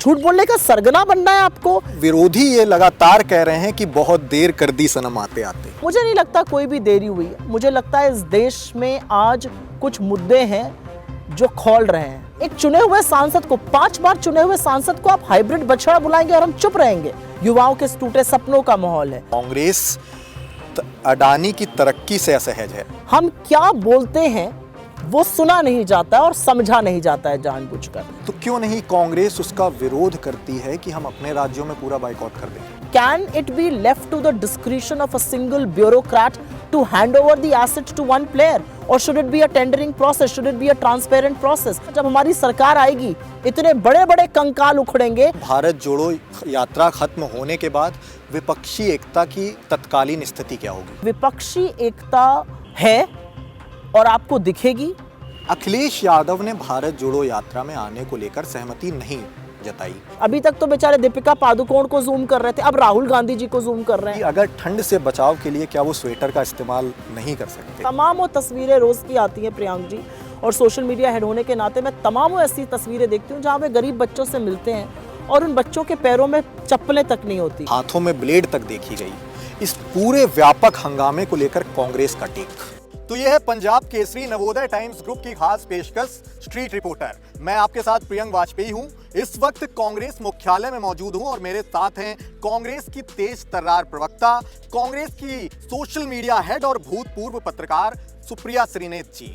झूठ बोलने का सरगना बनना है आपको। विरोधी ये लगातार कह रहे हैं कि बहुत देर कर दी सनम आते आते। मुझे नहीं लगता कोई भी देरी हुई है। मुझे लगता है इस देश में आज कुछ मुद्दे हैं जो खौल रहे हैं। एक चुने हुए सांसद को, 5 बार चुने हुए सांसद को आप हाइब्रिड बछड़ा बुलाएंगे और हम चुप रहेंगे। युवाओं के टूटे सपनों का माहौल है। कांग्रेस अडानी की तरक्की से असहज है। हम क्या बोलते हैं वो सुना नहीं जाता और समझा नहीं जाता है जानबूझकर। तो क्यों नहीं कांग्रेस उसका विरोध करती है कि हम अपने राज्यों में पूरा बाइकआउट कर दें? Can it be left to the discretion of a single bureaucrat to hand over the assets to one player? Or should it be a tendering process? Should it be a transparent process? जब हमारी सरकार आएगी इतने बड़े बड़े कंकाल उखड़ेंगे। भारत जोड़ो यात्रा खत्म होने के बाद विपक्षी एकता की तत्कालीन स्थिति क्या होगी? विपक्षी एकता है और आपको दिखेगी। अखिलेश यादव ने भारत जोड़ो यात्रा में आने को लेकर सहमति नहीं जताई। अभी तक तो बेचारे दीपिका पादुकोण को जूम कर रहे थे, अब राहुल गांधी जी को जूम कर रहे हैं। अगर ठंड से बचाव के लिए क्या वो स्वेटर का इस्तेमाल नहीं कर सकते? तमाम वो तस्वीरें रोज की आती हैं प्रियांक जी, और सोशल मीडिया हेड होने के नाते मैं तमाम ऐसी तस्वीरें देखती हूँ जहाँ वे गरीब बच्चों से मिलते हैं और उन बच्चों के पैरों में चप्पलें तक नहीं होती, हाथों में ब्लेड तक देखी गई। इस पूरे व्यापक हंगामे को लेकर कांग्रेस का टेक। तो यह है पंजाब केसरी नवोदय टाइम्स ग्रुप की खास पेशकश स्ट्रीट रिपोर्टर। मैं आपके साथ प्रियंक वाजपेयी हूं। इस वक्त कांग्रेस मुख्यालय में मौजूद हूं और मेरे साथ हैं कांग्रेस की तेज तर्रार प्रवक्ता, कांग्रेस की सोशल मीडिया हेड और भूतपूर्व पत्रकार सुप्रिया श्रीनेत जी।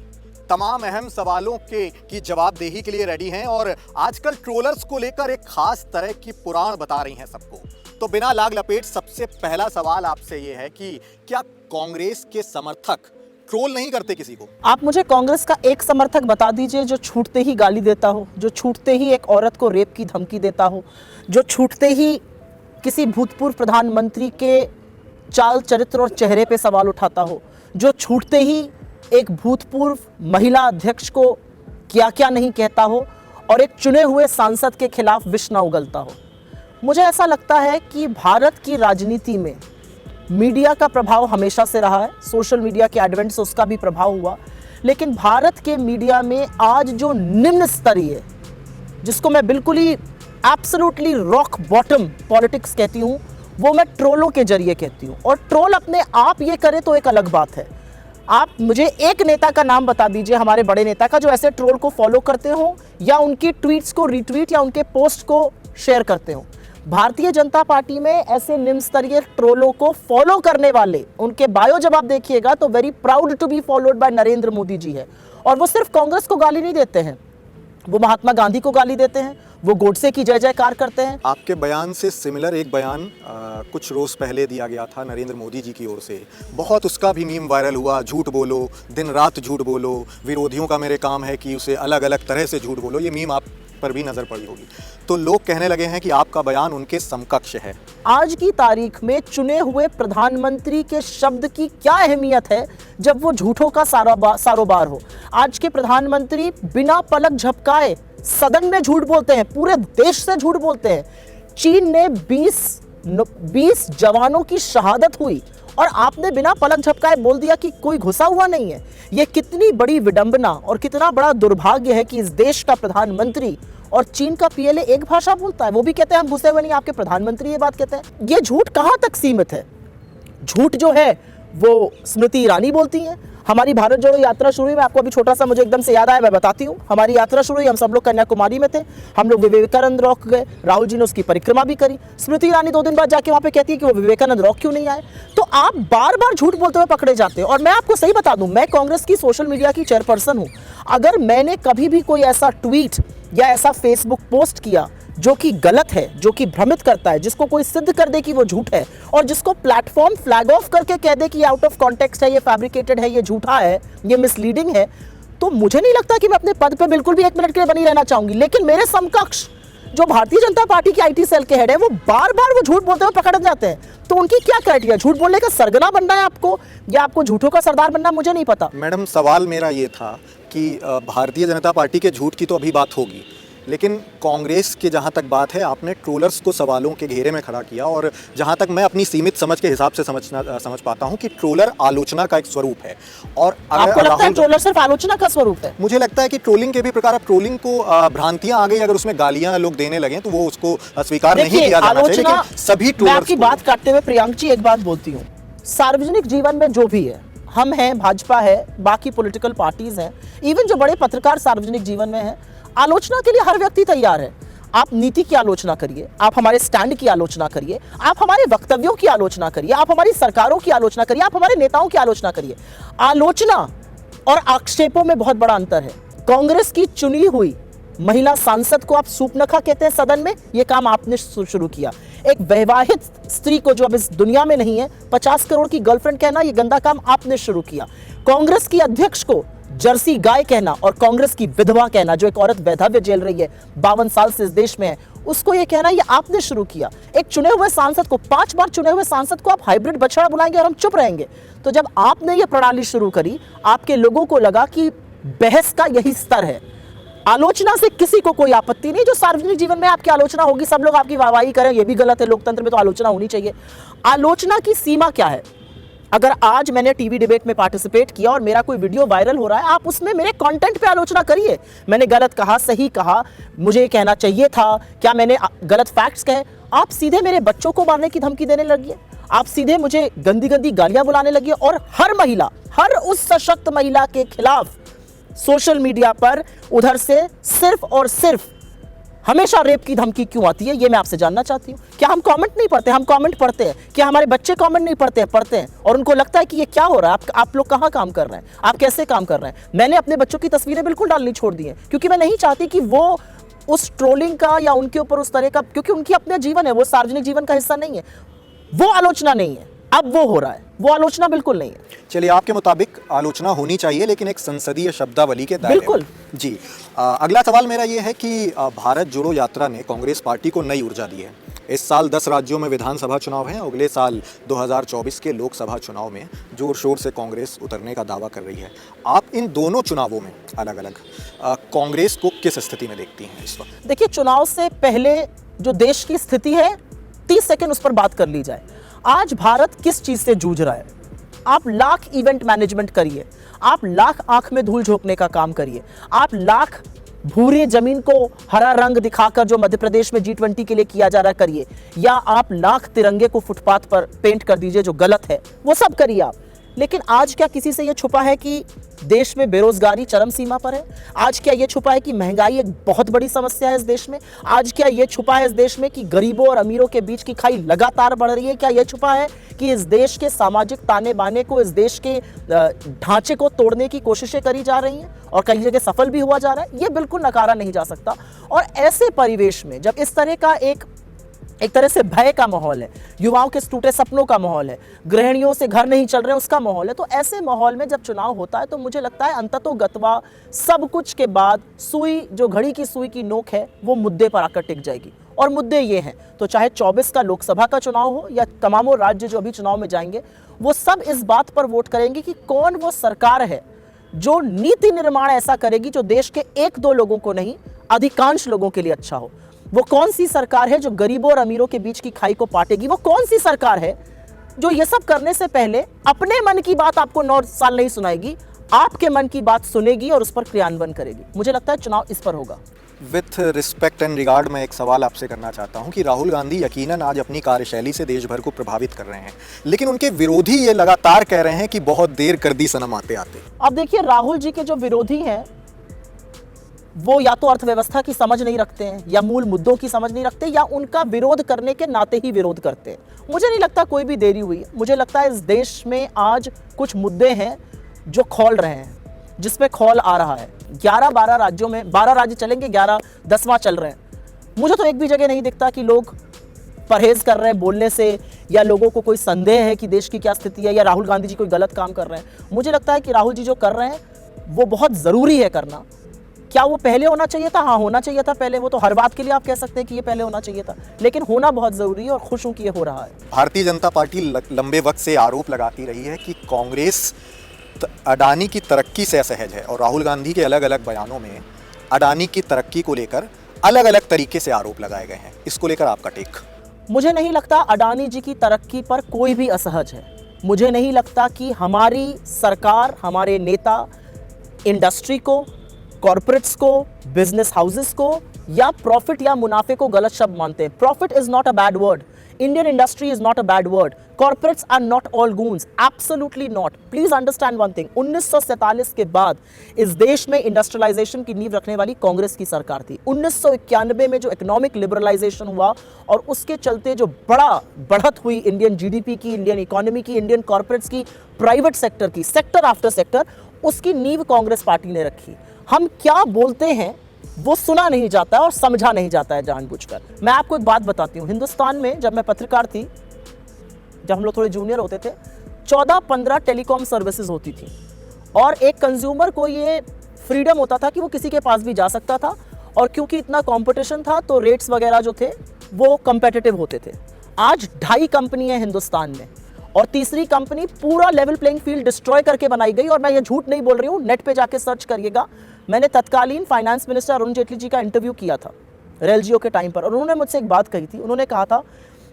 तमाम अहम सवालों की जवाबदेही के लिए रेडी हैं और आजकल ट्रोलर्स को लेकर एक खास तरह की पुराण बता रही हैं सबको। तो बिना लाग लपेट सबसे पहला सवाल आपसे ये है कि क्या कांग्रेस के समर्थक ट्रोल नहीं करते किसी को? आप मुझे कांग्रेस का एक समर्थक बता दीजिए जो छूटते ही गाली देता हो, जो छूटते ही एक औरत को रेप की धमकी देता हो, जो छूटते ही किसी भूतपूर्व प्रधानमंत्री के चाल चरित्र और चेहरे पे सवाल उठाता हो, जो छूटते ही एक भूतपूर्व महिला अध्यक्ष को क्या क्या नहीं कहता हो और एक चुने हुए सांसद के खिलाफ विष न उगलता हो। मुझे ऐसा लगता है कि भारत की राजनीति में मीडिया का प्रभाव हमेशा से रहा है, सोशल मीडिया के एडवेंट से उसका भी प्रभाव हुआ, लेकिन भारत के मीडिया में आज जो निम्न स्तरीय, जिसको मैं बिल्कुल ही एब्सोल्युटली रॉक बॉटम पॉलिटिक्स कहती हूँ, वो मैं ट्रोलों के जरिए कहती हूँ। और ट्रोल अपने आप ये करे तो एक अलग बात है। आप मुझे एक नेता का नाम बता दीजिए, हमारे बड़े नेता का, जो ऐसे ट्रोल को फॉलो करते हो या उनकी ट्वीट्स को रिट्वीट या उनके पोस्ट को शेयर करते हो। भारतीय जनता पार्टी में ऐसे निम्न स्तरीय ट्रोलों को फॉलो करने वाले, उनके बायो जब आप देखिएगा तो very proud to be followed by Narendra Modi ji है। और वो सिर्फ कांग्रेस को गाली नहीं देते हैं, वो महात्मा गांधी को गाली देते हैं, वो गोडसे की जय जयकार करते हैं। आपके बयान से सिमिलर एक बयान कुछ रोज पहले दिया गया था नरेंद्र मोदी जी की ओर से। बहुत उसका भी मीम वायरल हुआ, झूठ बोलो, दिन रात झूठ बोलो, विरोधियों का मेरे काम है कि उसे अलग अलग तरह से झूठ बोलो। ये मीम आप पर भी नजर पड़ी होगी। तो लोग कहने लगे हैं कि आपका बयान उनके समकक्ष है। आज की तारीख में चुने हुए प्रधानमंत्री के शब्द की क्या अहमियत है जब वो झूठों का सारोबार हो। आज के प्रधानमंत्री बिना पलक झपकाए सदन में झूठ बोलते हैं, पूरे देश से झूठ बोलते हैं। चीन ने 20 जवानों की शहादत हुई और आपने बिना पलक झपकाए बोल दिया कि कोई घुसा हुआ नहीं है। यह कितनी बड़ी विडंबना और कितना बड़ा दुर्भाग्य है कि इस देश का प्रधानमंत्री और चीन का पीएलए एक भाषा बोलता है। वो भी कहते हैं हम घुसे हुए नहीं, आपके प्रधानमंत्री ये बात कहते हैं। ये झूठ कहां तक सीमित है? झूठ जो है वो स्मृति ईरानी बोलती हैं। हमारी भारत जोड़ो यात्रा शुरू हुई, मैं आपको अभी छोटा सा मुझे एकदम से याद आया, मैं बताती हूँ। हमारी यात्रा शुरू हुई, हम सब लोग कन्याकुमारी में थे, हम लोग विवेकानंद रॉक गए, राहुल जी ने उसकी परिक्रमा भी करी। स्मृति ईरानी 2 दिन बाद जाके वहाँ पे कहती है कि वो विवेकानंद रॉक क्यों नहीं आए। तो आप बार बार झूठ बोलते हुए पकड़े जाते हैं। और मैं आपको सही बता दूं, मैं कांग्रेस की सोशल मीडिया की चेयरपर्सन हूँ। अगर मैंने कभी भी कोई ऐसा ट्वीट या ऐसा फेसबुक पोस्ट किया जो कि गलत है, जो कि भ्रमित करता है, जिसको कोई सिद्ध कर दे कि वो झूठ है और जिसको प्लेटफॉर्म फ्लैग ऑफ करके कह दे कि आउट ऑफ कॉन्टेक्स्ट है, ये फैब्रिकेटेड है, ये झूठा है, ये मिसलीडिंग है, तो मुझे नहीं लगता कि मैं अपने पद पे बिल्कुल भी 1 मिनट के लिए बनी रहना चाहूंगी। लेकिन मेरे समकक्ष जो भारतीय जनता पार्टी की आईटी सेल के हेड है, वो बार बार वो झूठ बोलते हुए पकड़ जाते हैं। तो उनकी क्या क्राइटेरिया? झूठ बोलने का सरगना बनना है आपको या आपको झूठों का सरदार बनना? मुझे नहीं पता। मैडम, सवाल मेरा ये था कि भारतीय जनता पार्टी के झूठ की तो अभी बात होगी, लेकिन कांग्रेस की जहां तक बात है, आपने ट्रोलर्स को सवालों के घेरे में खड़ा किया, और जहां तक मैं अपनी सीमित समझ के हिसाब से समझ पाता हूं कि ट्रोलर आलोचना का एक स्वरूप है। और आपको लगता है ट्रोलर सिर्फ आलोचना का स्वरूप है? मुझे लगता है कि ट्रोलिंग के भी प्रकार, अब ट्रोलिंग को भ्रांतियां आ गई, अगर उसमें गालियां लोग देने लगे तो वो उसको स्वीकार नहीं किया जाना चाहिए। लेकिन सभी मैं आपकी बात काटते हुए प्रियंक जी एक बात बोलती हूँ, सार्वजनिक जीवन में जो भी है, हम हैं, भाजपा है, बाकी पॉलिटिकल पार्टीज हैं, इवन जो बड़े पत्रकार सार्वजनिक जीवन में हैं, आलोचना के लिए हर व्यक्ति तैयार है। आप नीति की आलोचना करिए, आप हमारे स्टैंड की आलोचना करिए, आप हमारे वक्तव्यों की आलोचना करिए, आप हमारी सरकारों की आलोचना करिए, आप हमारे नेताओं की आलोचना करिए। आलोचना और आक्षेपों में बहुत बड़ा अंतर है। कांग्रेस की चुनी हुई महिला सांसद को आप सूपनखा कहते हैं सदन में, यह काम आपने शुरू किया। एक वैवाहित स्त्री को जो अब इस दुनिया में नहीं है, 50 करोड़ की गर्लफ्रेंड कहना, यह गंदा काम आपने शुरू किया। कांग्रेस की अध्यक्ष को जर्सी गाय कहना और कांग्रेस की विधवा कहना, जो एक औरत वैधव्य झेल रही है, 52 साल से इस देश में है, उसको यह कहना, यह आपने शुरू किया। एक चुने हुए सांसद को, 5 बार चुने हुए सांसद को आप हाइब्रिड बछड़ा बुलाएंगे और हम चुप रहेंगे? तो जब आपने यह प्रणाली शुरू करी, आपके लोगों को लगा कि बहस का यही स्तर है। आलोचना से किसी को कोई आपत्ति नहीं। जो सार्वजनिक जीवन में आपकी आलोचना होगी, सब लोग आपकी वाहवाही करें, यह भी गलत है। लोकतंत्र में तो आलोचना होनी चाहिए। आलोचना की सीमा क्या है? अगर आज मैंने टीवी डिबेट में पार्टिसिपेट किया और मेरा कोई वीडियो वायरल हो रहा है, आप उसमें मेरे कंटेंट पे आलोचना करिए। मैंने गलत कहा, सही कहा, मुझे कहना चाहिए था, क्या मैंने गलत फैक्ट्स कहे? आप सीधे मेरे बच्चों को मारने की धमकी देने लगी, आप सीधे मुझे गंदी गंदी गालियां बुलाने लगी, और हर महिला, हर उस सशक्त महिला के खिलाफ सोशल मीडिया पर उधर से सिर्फ और सिर्फ हमेशा रेप की धमकी क्यों आती है, ये मैं आपसे जानना चाहती हूँ। क्या हम कमेंट नहीं पढ़ते? हम कमेंट पढ़ते हैं। क्या हमारे बच्चे कमेंट नहीं पढ़ते हैं? पढ़ते हैं। और उनको लगता है कि ये क्या हो रहा है, आप लोग कहाँ काम कर रहे हैं, आप कैसे काम कर रहे हैं। मैंने अपने बच्चों की तस्वीरें बिल्कुल डालनी छोड़ दी हैं, क्योंकि मैं नहीं चाहती कि वो उस ट्रोलिंग का या उनके ऊपर उस तरह का, क्योंकि उनकी अपना जीवन है, वो सार्वजनिक जीवन का हिस्सा नहीं है। वो आलोचना नहीं है, अब वो हो रहा है, वो आलोचना बिल्कुल नहीं है। चलिए, आपके मुताबिक आलोचना होनी चाहिए, लेकिन एक संसदीय शब्दावली के दायरे में। बिल्कुल जी। अगला सवाल मेरा ये है कि भारत जोड़ो यात्रा ने कांग्रेस पार्टी को नई ऊर्जा दी है। इस साल 10 राज्यों में विधानसभा चुनाव हैं। अगले साल 2024 के लोकसभा चुनाव में जोर शोर से कांग्रेस उतरने का दावा कर रही है। आप इन दोनों चुनावों में अलग अलग कांग्रेस को किस स्थिति में देखती हैं इस वक्त? देखिए, चुनाव से पहले जो देश की स्थिति है, 30 सेकंड उस पर बात कर ली जाए। आज भारत किस चीज से जूझ रहा है? आप लाख इवेंट मैनेजमेंट करिए, आप लाख आंख में धूल झोंकने का काम करिए, आप लाख भूरे जमीन को हरा रंग दिखाकर जो मध्य प्रदेश में G20 के लिए किया जा रहा करिए, या आप लाख तिरंगे को फुटपाथ पर पेंट कर दीजिए जो गलत है, वो सब करिए आप। लेकिन आज क्या किसी से यह छुपा है कि देश में बेरोजगारी चरम सीमा पर है? आज क्या यह छुपा है कि महंगाई एक बहुत बड़ी समस्या है इस देश में? आज क्या यह छुपा है इस देश में कि गरीबों और अमीरों के बीच की खाई लगातार बढ़ रही है? क्या यह छुपा है कि इस देश के सामाजिक ताने बाने को, इस देश के ढांचे को तोड़ने की कोशिशें करी जा रही हैं और कई जगह सफल भी हुआ जा रहा है? यह बिल्कुल नकारा नहीं जा सकता। और ऐसे परिवेश में जब इस तरह का एक तरह से भय का माहौल है, युवाओं के टूटे सपनों का माहौल है, गृहिणियों से घर नहीं चल रहे उसका माहौल है, तो ऐसे माहौल में जब चुनाव होता है तो मुझे लगता है अंततोगत्वा सब कुछ के बाद सुई, जो घड़ी की सुई की नोक है, वो मुद्दे पर आकर टिक जाएगी। और मुद्दे ये हैं, तो चाहे 24 का लोकसभा का चुनाव हो या तमामों राज्य जो अभी चुनाव में जाएंगे, वो सब इस बात पर वोट करेंगे कि कौन वो सरकार है जो नीति निर्माण ऐसा करेगी जो देश के 1-2 लोगों को नहीं, अधिकांश लोगों के लिए अच्छा हो। वो कौन सी सरकार है जो गरीबों और अमीरों के बीच की खाई को पाटेगी? वो कौन सी सरकार है जो ये सब करने से पहले अपने मन की बात आपको 9 साल नहीं सुनाएगी, आपके मन की बात सुनेगी और उस पर क्रियान्वयन करेगी? मुझे लगता है चुनाव इस पर होगा। विथ रिस्पेक्ट एंड रिगार्ड, मैं एक सवाल आपसे करना चाहता हूं कि राहुल गांधी यकीनन आज अपनी कार्यशैली से देश भर को प्रभावित कर रहे हैं, लेकिन उनके विरोधी ये लगातार कह रहे हैं कि बहुत देर कर दी सनम आते आते। अब देखिए, राहुल जी के जो विरोधी हैं वो या तो अर्थव्यवस्था की समझ नहीं रखते हैं, या मूल मुद्दों की समझ नहीं रखते, या उनका विरोध करने के नाते ही विरोध करते हैं। मुझे नहीं लगता कोई भी देरी हुई है। मुझे लगता है इस देश में आज कुछ मुद्दे हैं जो खौल रहे हैं, जिसमें खौल आ रहा है। 11-12 राज्यों में 12 राज्य चलेंगे, 11 10वां चल रहे हैं। मुझे तो एक भी जगह नहीं दिखता कि लोग परहेज कर रहे हैं बोलने से, या लोगों को कोई संदेह है कि देश की क्या स्थिति है, या राहुल गांधी जी कोई गलत काम कर रहे हैं। मुझे लगता है कि राहुल जी जो कर रहे हैं वो बहुत ज़रूरी है करना। क्या वो पहले होना चाहिए था? हाँ, होना चाहिए था पहले। वो तो हर बात के लिए आप कह सकते हैं कि ये पहले होना चाहिए था, लेकिन होना बहुत ज़रूरी है और खुश हूँ कि ये हो रहा है। भारतीय जनता पार्टी लंबे वक्त से आरोप लगाती रही है कि कांग्रेस अडानी की तरक्की से असहज है, और राहुल गांधी के अलग अलग बयानों में अडानी की तरक्की को लेकर अलग अलग तरीके से आरोप लगाए गए हैं, इसको लेकर आपका टेक? मुझे नहीं लगता अडानी जी की तरक्की पर कोई भी असहज है। मुझे नहीं लगता कि हमारी सरकार, हमारे नेता इंडस्ट्री को, कॉर्पोरेट्स को, बिजनेस हाउसेस को या प्रॉफिट या मुनाफे को गलत शब्द मानते हैं। Profit is not a bad word, Indian industry is not a bad word, corporates are not all goons, absolutely not. Please understand one thing, 1947 के बाद इस देश में इंडस्ट्रियलाइजेशन की नींव रखने वाली कांग्रेस की सरकार थी। 1991 में जो इकोनॉमिक लिबरलाइजेशन हुआ और उसके चलते जो बढ़त हुई इंडियन जीडीपी की, इंडियन इकोनॉमी की, इंडियन कॉर्पोरेट्स की, प्राइवेट सेक्टर की, सेक्टर आफ्टर सेक्टर, उसकी नींव कांग्रेस पार्टी ने रखी। हम क्या बोलते हैं वो सुना नहीं जाता है और समझा नहीं जाता है जानबूझकर। मैं आपको एक बात बताती हूँ, हिंदुस्तान में जब मैं पत्रकार थी, जब हम लोग थोड़े जूनियर होते थे, 14-15 टेलीकॉम सर्विसेज होती थी और एक कंज्यूमर को ये फ्रीडम होता था कि वो किसी के पास भी जा सकता था और क्योंकि इतना कंपटीशन था तो रेट्स वगैरह जो थे वो कंपेटिटिव होते थे। आज 2.5 कंपनी है हिंदुस्तान में और तीसरी कंपनी पूरा लेवल प्लेइंग फील्ड डिस्ट्रॉय करके बनाई गई। और मैं ये झूठ नहीं बोल रही हूँ, नेट पे जाके सर्च करिएगा। मैंने तत्कालीन फाइनेंस मिनिस्टर अरुण जेटली जी का इंटरव्यू किया था रेलजियो के टाइम पर और उन्होंने मुझसे एक बात कही थी। उन्होंने कहा था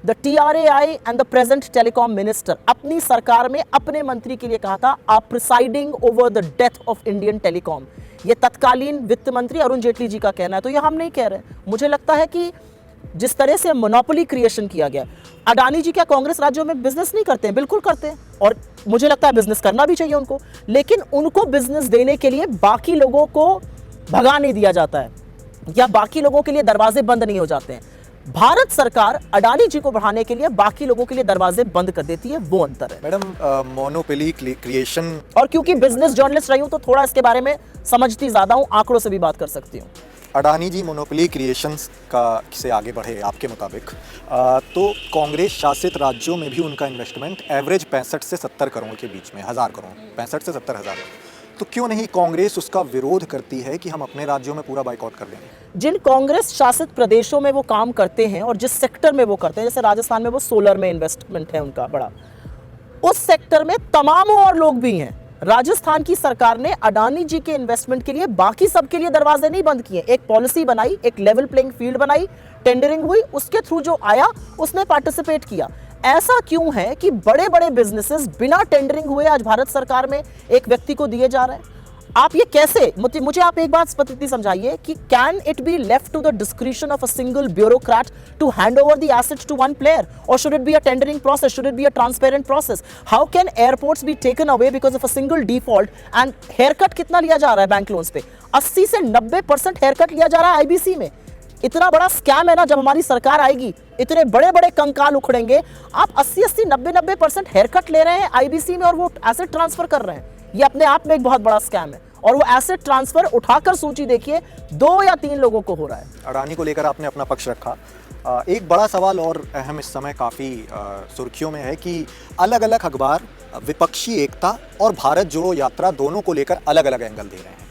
the TRAI and the present telecom minister, अपनी सरकार में अपने मंत्री के लिए कहा था, are presiding over the death of Indian telecom. ये तत्कालीन वित्त मंत्री अरुण जेटली जी का कहना है, तो ये हम नहीं कह रहे। मुझे लगता है कि जिस तरह से मोनोपोली क्रिएशन किया गया, अडानी जी क्या कांग्रेस राज्यों में बिजनेस नहीं करते हैं? बिल्कुल करते हैं और मुझे लगता है बिजनेस करना भी चाहिए उनको, लेकिन उनको बिजनेस देने के लिए बाकी लोगों को भगा नहीं दिया जाता है या बाकी लोगों के लिए दरवाजे बंद नहीं हो जाते हैं। भारत सरकार अडानी जी को बढ़ाने के लिए बाकी लोगों के लिए दरवाजे बंद कर देती है, वो अंतर है। मैडम, मोनोपोली क्रिएशन, और क्योंकि बिजनेस जर्नलिस्ट रही हूं तो थोड़ा इसके बारे में समझती ज्यादा हूं, आंकड़ों से भी बात कर सकती हूं। अडानी जी मोनोपोली क्रिएशंस का से आगे बढ़े आपके मुताबिक, तो कांग्रेस शासित राज्यों में भी उनका इन्वेस्टमेंट एवरेज 65 से 70 करोड़ के बीच में, 1000 करोड़, 65 से 70 हज़ार। तो क्यों नहीं कांग्रेस उसका विरोध करती है कि हम अपने राज्यों में पूरा बाइकआउट कर देंगे? जिन कांग्रेस शासित प्रदेशों में वो काम करते हैं और जिस सेक्टर में वो करते हैं, जैसे राजस्थान में वो सोलर में इन्वेस्टमेंट है उनका बड़ा, उस सेक्टर में तमाम और लोग भी हैं। राजस्थान की सरकार ने अडानी जी के इन्वेस्टमेंट के लिए बाकी सबके लिए दरवाजे नहीं बंद किए। एक पॉलिसी बनाई, एक लेवल प्लेइंग फील्ड बनाई, टेंडरिंग हुई, उसके थ्रू जो आया उसने पार्टिसिपेट किया। ऐसा क्यों है कि बड़े बड़े बिजनेसेस बिना टेंडरिंग हुए आज भारत सरकार में एक व्यक्ति को दिए जा रहे हैं? आप ये कैसे, मुझे आप एक बात स्पष्ट समझाइए कि can it be left to the discretion of a single bureaucrat to hand over the assets to one player, और should it be a tendering process, should it be a transparent process? How can airports be taken away because of a single default? And haircut कितना लिया जा रहा है bank loans पे? 80 से 90% hair cut लिया जा रहा है आईबीसी में। इतना बड़ा स्कैम है ना, जब हमारी सरकार आएगी इतने बड़े बड़े कंकाल उखड़ेंगे। आप 80-80, 90-90% हेयर कट ले रहे हैं आईबीसी में और वो एसेट ट्रांसफर कर रहे हैं। ये अपने आप में एक बहुत बड़ा स्कैम है और वो एसेट ट्रांसफर उठाकर सूची देखिए 2 या 3 लोगों को हो रहा है। अडानी को लेकर आपने अपना पक्ष रखा। एक बड़ा सवाल और अहम इस समय काफ़ी सुर्खियों में है कि अलग अलग अखबार विपक्षी एकता और भारत जोड़ो यात्रा दोनों को लेकर अलग अलग एंगल दे रहे हैं।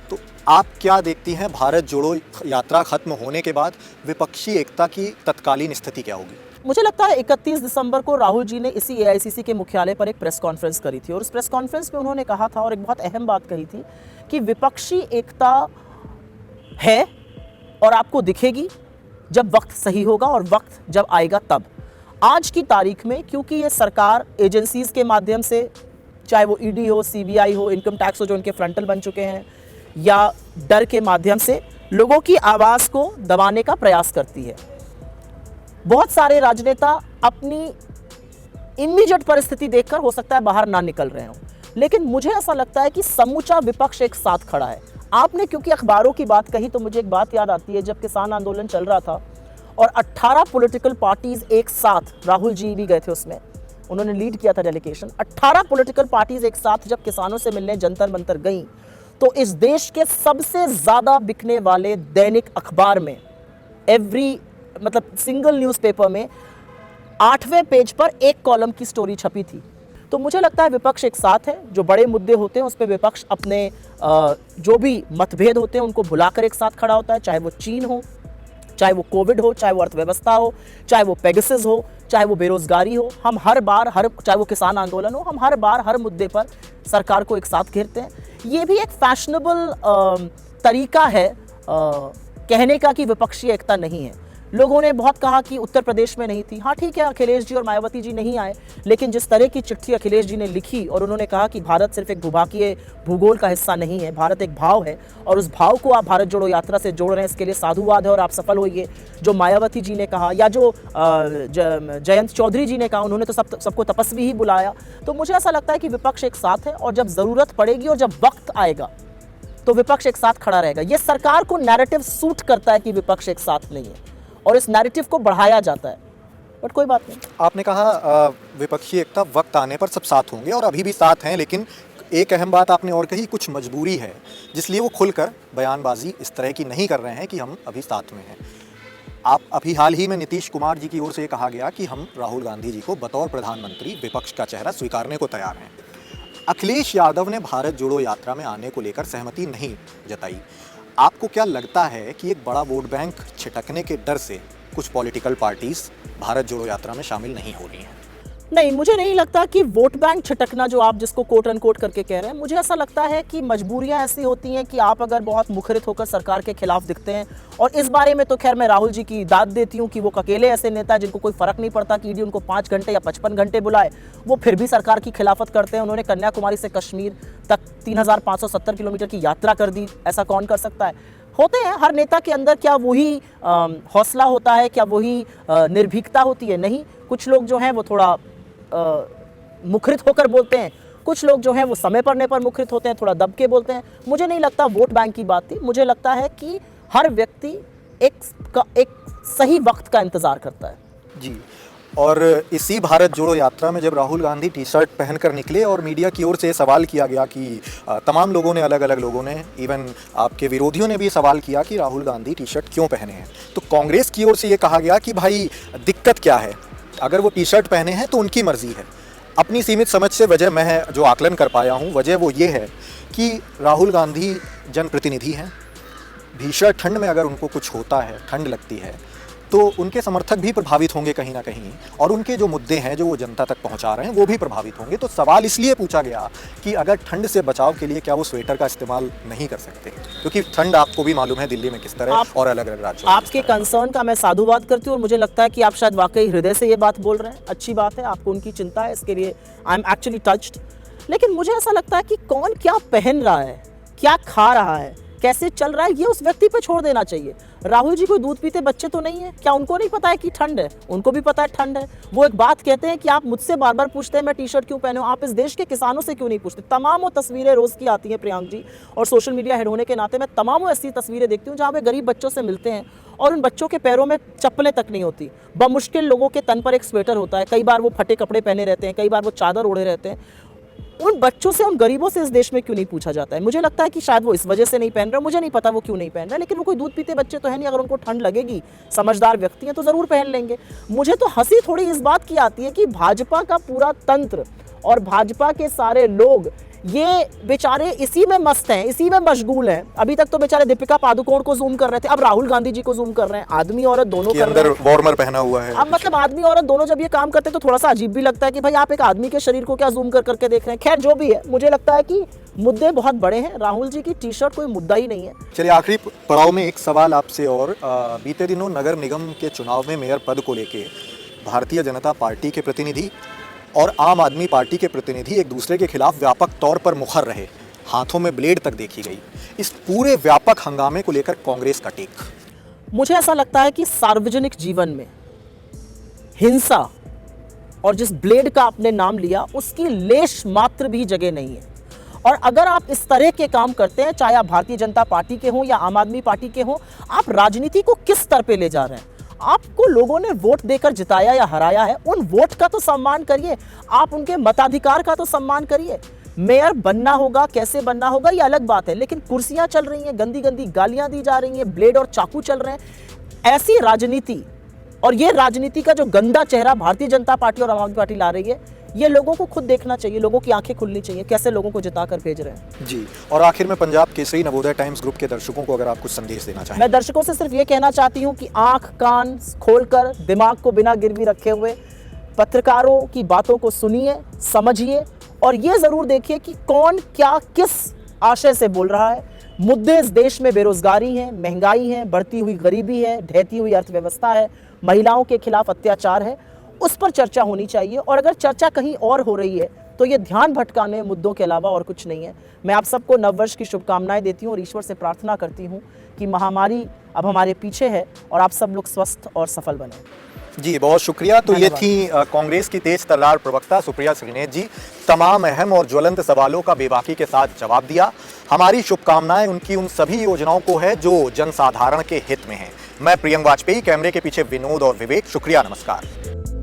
तो आप क्या देखती हैं, भारत जोड़ो यात्रा खत्म होने के बाद विपक्षी एकता की तत्कालीन स्थिति क्या होगी? मुझे लगता है 31 दिसंबर को राहुल जी ने इसी AICC के मुख्यालय पर एक प्रेस कॉन्फ्रेंस करी थी और उस प्रेस कॉन्फ्रेंस में उन्होंने कहा था और एक बहुत अहम बात कही थी कि विपक्षी एकता है और आपको दिखेगी जब वक्त सही होगा और वक्त जब आएगा तब। आज की तारीख में क्योंकि ये सरकार एजेंसीज के माध्यम से, चाहे वो ED हो, CBI हो, इनकम टैक्स हो, जो उनके फ्रंटल बन चुके हैं, या डर के माध्यम से लोगों की आवाज़ को दबाने का प्रयास करती है। बहुत सारे राजनेता अपनी इमीडिएट परिस्थिति देखकर हो सकता है बाहर ना निकल रहे हों, लेकिन मुझे ऐसा लगता है कि समूचा विपक्ष एक साथ खड़ा है। आपने क्योंकि अखबारों की बात कही तो मुझे एक बात याद आती है, जब किसान आंदोलन चल रहा था और 18 पॉलिटिकल पार्टीज एक साथ, राहुल जी भी गए थे उसमें, उन्होंने लीड किया था डेलीगेशन, 18 पॉलिटिकल पार्टीज एक साथ जब किसानों से मिलने जंतर मंतर गई तो इस देश के सबसे ज्यादा बिकने वाले दैनिक अखबार में, सिंगल न्यूज़पेपर में 8वें पेज पर एक कॉलम की स्टोरी छपी थी। तो मुझे लगता है विपक्ष एक साथ है। जो बड़े मुद्दे होते हैं उस पर विपक्ष अपने जो भी मतभेद होते हैं उनको भुलाकर एक साथ खड़ा होता है, चाहे वो चीन हो, चाहे वो कोविड हो, चाहे वो अर्थव्यवस्था हो, चाहे वो पेगासस हो, चाहे वो बेरोजगारी हो। हम हर बार चाहे वो किसान आंदोलन हो, हम हर बार हर मुद्दे पर सरकार को एक साथ घेरते हैं। ये भी एक फैशनेबल तरीका है कहने का कि विपक्षी एकता नहीं है। लोगों ने बहुत कहा कि उत्तर प्रदेश में नहीं थी। हाँ ठीक है, अखिलेश जी और मायावती जी नहीं आए, लेकिन जिस तरह की चिट्ठी अखिलेश जी ने लिखी और उन्होंने कहा कि भारत सिर्फ एक भूभागीय भूगोल का हिस्सा नहीं है, भारत एक भाव है और उस भाव को आप भारत जोड़ो यात्रा से जोड़ रहे हैं, इसके लिए साधुवाद है और आप सफल होइए। जो मायावती जी ने कहा या जो जयंत चौधरी जी ने कहा, उन्होंने तो सबको तपस्वी ही बुलाया। तो मुझे ऐसा लगता है कि विपक्ष एक साथ है और जब ज़रूरत पड़ेगी और जब वक्त आएगा तो विपक्ष एक साथ खड़ा रहेगा। ये सरकार को नैरेटिव सूट करता है कि विपक्ष एक साथ नहीं है और इस नैरेटिव को बढ़ाया जाता है, बट कोई बात नहीं। आपने कहा विपक्षी एकता वक्त आने पर सब साथ होंगे और अभी भी साथ हैं, लेकिन एक अहम बात आपने और कही, कुछ मजबूरी है जिसलिए वो खुलकर बयानबाजी इस तरह की नहीं कर रहे हैं कि हम अभी साथ में हैं। आप अभी हाल ही में नीतीश कुमार जी की ओर से ये कहा गया कि हम राहुल गांधी जी को बतौर प्रधानमंत्री विपक्ष का चेहरा स्वीकारने को तैयार हैं। अखिलेश यादव ने भारत जोड़ो यात्रा में आने को लेकर सहमति नहीं जताई। आपको क्या लगता है कि एक बड़ा वोट बैंक छिटकने के डर से कुछ पॉलिटिकल पार्टीज भारत जोड़ो यात्रा में शामिल नहीं हो रही हैं? नहीं, मुझे नहीं लगता कि वोट बैंक छिटकना, जो आप जिसको कोट अनकोट करके कह रहे हैं, मुझे ऐसा लगता है कि मजबूरियां ऐसी होती हैं कि आप अगर बहुत मुखरित होकर सरकार के खिलाफ दिखते हैं, और इस बारे में तो खैर मैं राहुल जी की दाद देती हूं कि वो अकेले ऐसे नेता हैं जिनको कोई फर्क नहीं पड़ता कि ईडी उनको 5 घंटे या 55 घंटे बुलाए, वो फिर भी सरकार की खिलाफत करते हैं। उन्होंने कन्याकुमारी से कश्मीर तक 3570 किलोमीटर की यात्रा कर दी, ऐसा कौन कर सकता है? होते हैं, हर नेता के अंदर क्या वही हौसला होता है, क्या वही निर्भीकता होती है? नहीं, कुछ लोग जो हैं वो थोड़ा मुखरित होकर बोलते हैं, कुछ लोग जो हैं वो समय पड़ने पर मुखरित होते हैं, थोड़ा दब के बोलते हैं। मुझे नहीं लगता वोट बैंक की बात थी। मुझे लगता है कि हर व्यक्ति एक सही वक्त का इंतजार करता है। जी, और इसी भारत जोड़ो यात्रा में जब राहुल गांधी टी शर्ट पहनकर निकले और मीडिया की ओर से सवाल किया गया कि तमाम लोगों ने, अलग अलग लोगों ने, इवन आपके विरोधियों ने भी सवाल किया कि राहुल गांधी टी शर्ट क्यों पहने हैं, तो कांग्रेस की ओर से ये कहा गया कि भाई दिक्कत क्या है, अगर वो टी शर्ट पहने हैं तो उनकी मर्जी है। अपनी सीमित समझ से वजह मैं जो आकलन कर पाया हूँ, वजह वो ये है कि राहुल गांधी जनप्रतिनिधि हैं। भीषण ठंड में अगर उनको कुछ होता है, ठंड लगती है, तो उनके समर्थक भी प्रभावित होंगे कहीं ना कहीं, और उनके जो मुद्दे हैं जो वो जनता तक पहुंचा रहे हैं वो भी प्रभावित होंगे। तो सवाल इसलिए पूछा गया कि अगर ठंड से बचाव के लिए क्या वो स्वेटर का इस्तेमाल नहीं कर सकते, क्योंकि ठंड आपको भी मालूम है दिल्ली में किस तरह और अलग अलग राज्यों में। आपके कंसर्न का मैं साधुवाद करती हूँ और मुझे लगता है कि आप शायद वाकई हृदय से ये बात बोल रहे हैं। अच्छी बात है, आपको उनकी चिंता है, इसके लिए आई एम एक्चुअली टच्ड। लेकिन मुझे ऐसा लगता है कि कौन क्या पहन रहा है, क्या खा रहा है, कैसे चल रहा है, ये उस व्यक्ति पे छोड़ देना चाहिए। राहुल जी कोई दूध पीते बच्चे तो नहीं है, क्या उनको नहीं पता है कि ठंड है? उनको भी पता है ठंड है। वो एक बात कहते हैं कि आप मुझसे बार बार पूछते हैं मैं टी शर्ट क्यों पहने हूं, आप इस देश के किसानों से क्यों नहीं पूछते? तमामों तस्वीरें रोज की आती हैं प्रियांक जी, और सोशल मीडिया हेड होने के नाते मैं तमामों ऐसी तस्वीरें देखती हूँ जहाँ वे गरीब बच्चों से मिलते हैं और उन बच्चों के पैरों में चप्पलें तक नहीं होती, बमुश्किल लोगों के तन पर एक स्वेटर होता है, कई बार वो फटे कपड़े पहने रहते हैं, कई बार वो चादर ओढ़े रहते हैं। उन बच्चों से, उन गरीबों से इस देश में क्यों नहीं पूछा जाता है? मुझे लगता है कि शायद वो इस वजह से नहीं पहन रहे, मुझे नहीं पता वो क्यों नहीं पहन रहे, लेकिन वो कोई दूध पीते बच्चे तो है नहीं। अगर उनको ठंड लगेगी, समझदार व्यक्ति हैं तो ज़रूर पहन लेंगे। मुझे तो हंसी थोड़ी इस बात की आती है कि भाजपा का पूरा तंत्र और भाजपा के सारे लोग ये बेचारे इसी में मस्त हैं, इसी में मशगूल हैं। अभी तक तो बेचारे दीपिका पादुकोण को जूम कर रहे थे, अब राहुल गांधी जी को जूम कर रहे हैं। आदमी औरत दोनों कर रहे हैं, वार्मर पहना हुआ है। अब मतलब आदमी औरत दोनों जब ये काम करते हैं तो थोड़ा सा अजीब भी लगता है कि भाई आप एक आदमी के शरीर को क्या जूम कर करके देख रहे हैं। खैर जो भी है, मुझे लगता है कि मुद्दे बहुत बड़े हैं। राहुल जी की टी शर्ट कोई मुद्दा ही नहीं है। चलिए आखिरी पड़ाव में एक सवाल आपसे और, बीते दिनों नगर निगम के चुनाव में मेयर पद को लेके भारतीय जनता पार्टी के प्रतिनिधि और आम आदमी पार्टी के प्रतिनिधि एक दूसरे के खिलाफ व्यापक तौर पर मुखर रहे, हाथों में ब्लेड तक देखी गई। इस पूरे व्यापक हंगामे को लेकर कांग्रेस का टेक? मुझे ऐसा लगता है कि सार्वजनिक जीवन में हिंसा और जिस ब्लेड का आपने नाम लिया उसकी लेश मात्र भी जगह नहीं है। और अगर आप इस तरह के काम करते हैं, चाहे आप भारतीय जनता पार्टी के हों या आम आदमी पार्टी के हों, आप राजनीति को किस स्तर पे ले जा रहे हैं? आपको लोगों ने वोट देकर जिताया या हराया है, उन वोट का तो सम्मान करिए, आप उनके मताधिकार का तो सम्मान करिए। मेयर बनना होगा, कैसे बनना होगा ये अलग बात है, लेकिन कुर्सियां चल रही हैं, गंदी गंदी गालियां दी जा रही हैं, ब्लेड और चाकू चल रहे हैं। ऐसी राजनीति और ये राजनीति का जो गंदा चेहरा भारतीय जनता पार्टी और आम आदमी पार्टी ला रही है, ये लोगों को खुद देखना चाहिए, लोगों की आंखें खुलनी चाहिए, कैसे लोगों को जिता कर भेज रहे हैं। जी, और आखिर में पंजाब केसरी नवोदय टाइम्स ग्रुप के दर्शकों को अगर आप कुछ संदेश देना चाहें? मैं दर्शकों से सिर्फ ये कहना चाहती हूँ कि आंख कान खोलकर, दिमाग को बिना गिरवी रखे हुए पत्रकारों की बातों को सुनिए, समझिए और ये जरूर देखिए कि कौन क्या किस आशय से बोल रहा है, मुद्दे इस देश में बेरोजगारी है, महंगाई है, बढ़ती हुई गरीबी है, ढहती हुई अर्थव्यवस्था है, महिलाओं के खिलाफ अत्याचार है, उस पर चर्चा होनी चाहिए। और अगर चर्चा कहीं और हो रही है तो ये ध्यान भटकाने मुद्दों के अलावा और कुछ नहीं है। मैं आप सबको नववर्ष की शुभकामनाएं देती हूँ और ईश्वर से प्रार्थना करती हूँ कि महामारी अब हमारे पीछे है और आप सब लोग स्वस्थ और सफल बने। जी बहुत शुक्रिया। तो ये थी कांग्रेस की तेज तर्रार प्रवक्ता सुप्रिया श्रीनेत जी। तमाम अहम और ज्वलंत सवालों का बेबाकी के साथ जवाब दिया। हमारी शुभकामनाएं उनकी उन सभी योजनाओं को है जो जनसाधारण के हित में है। मैं प्रियंक वाजपेयी, कैमरे के पीछे विनोद और विवेक। शुक्रिया, नमस्कार।